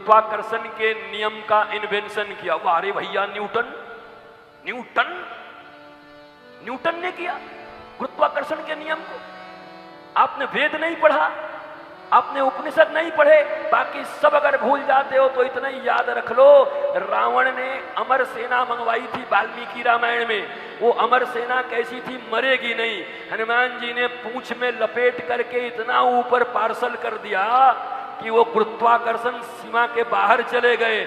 गुरुत्वाकर्षण के नियम का इन्वेंशन किया। वाह अरे भैया, न्यूटन न्यूटन न्यूटन ने किया गुरुत्वाकर्षण के नियम को। आपने वेद नहीं पढ़ा, आपने उपनिषद नहीं पढ़े, बाकी सब अगर भूल जाते हो तो इतना ही याद रख लो, रावण ने अमर सेना मंगवाई थी वाल्मीकि रामायण में। वो अमर सेना कैसी थी, मरेगी नहीं। हनुमान जी ने पूंछ में लपेट करके इतना ऊपर पार्सल कर दिया कि वो गुरुत्वाकर्षण सीमा के बाहर चले गए।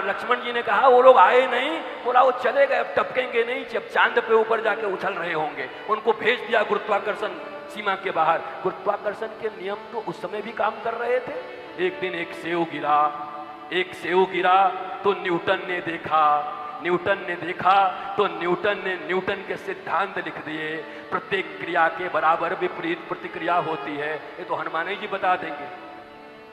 लक्ष्मण जी ने कहा वो लोग आए नहीं, बोला वो चले गए, अब टपकेंगे नहीं, जब चांद पे ऊपर जाके उछल रहे होंगे। उनको भेज दिया गुरुत्वाकर्षण सीमा के बाहर। गुरुत्वाकर्षण के नियम तो उस समय भी काम कर रहे थे। एक दिन एक सेव गिरा तो न्यूटन ने देखा तो न्यूटन ने न्यूटन के सिद्धांत लिख दिए। प्रत्येक क्रिया के बराबर विपरीत प्रतिक्रिया होती है। ये तो हनुमान जी बता देंगे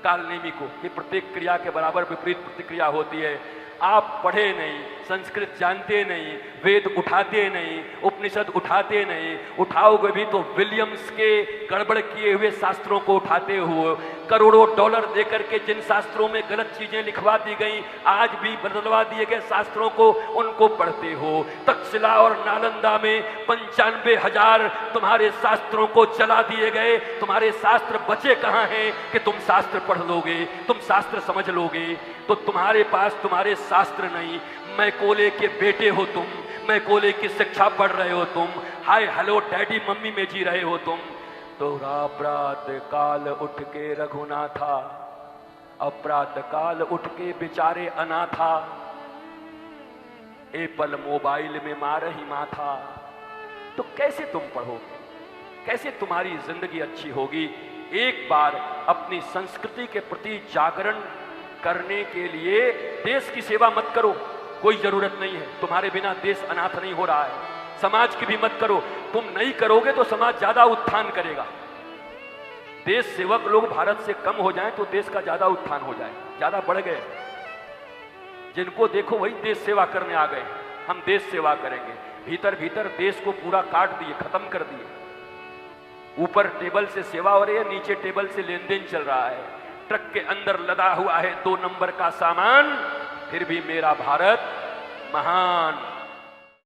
कालनेमी को कि प्रत्येक क्रिया के बराबर विपरीत प्रतिक्रिया होती है। आप पढ़े नहीं, संस्कृत जानते नहीं, वेद उठाते नहीं, उपनिषद उठाते नहीं, उठाओगे भी तो विलियम्स के गड़बड़ किए हुए शास्त्रों को उठाते हुए, करोड़ों डॉलर देकर के जिन शास्त्रों में गलत चीजें लिखवा दी गई, आज भी बदलवा दिए गए शास्त्रों को, उनको पढ़ते हो। तक्षशिला और नालंदा में 95,000 तुम्हारे शास्त्रों को जला दिए गए। तुम्हारे शास्त्र बचे कहाँ हैं कि तुम शास्त्र पढ़ लोगे, तुम शास्त्र समझ लोगे? तो तुम्हारे पास तुम्हारे शास्त्र नहीं। मैकोले के बेटे हो तुम, मैकोले की शिक्षा पढ़ रहे हो तुम, हाय हेलो डैडी मम्मी में जी रहे हो तुम। तो प्रात काल उठ के रघुनाथा, अपरात काल उठ के बेचारे अनाथा, एप्पल मोबाइल में मार ही माथा। तो कैसे तुम पढ़ोगे, कैसे तुम्हारी जिंदगी अच्छी होगी? एक बार अपनी संस्कृति के प्रति जागरण करने के लिए देश की सेवा मत करो, कोई जरूरत नहीं है। तुम्हारे बिना देश अनाथ नहीं हो रहा है। समाज की भी मत करो, तुम नहीं करोगे तो समाज ज्यादा उत्थान करेगा। देश सेवक लोग भारत से कम हो जाएं तो देश का ज्यादा उत्थान हो जाए। ज्यादा बढ़ गए, जिनको देखो वही देश सेवा करने आ गए। हम देश सेवा करेंगे, भीतर भीतर देश को पूरा काट दिए, खत्म कर दिए। ऊपर टेबल से सेवा हो रही है, नीचे टेबल से लेन देन चल रहा है। ट्रक के अंदर लदा हुआ है 2 नंबर का सामान, फिर भी मेरा भारत महान।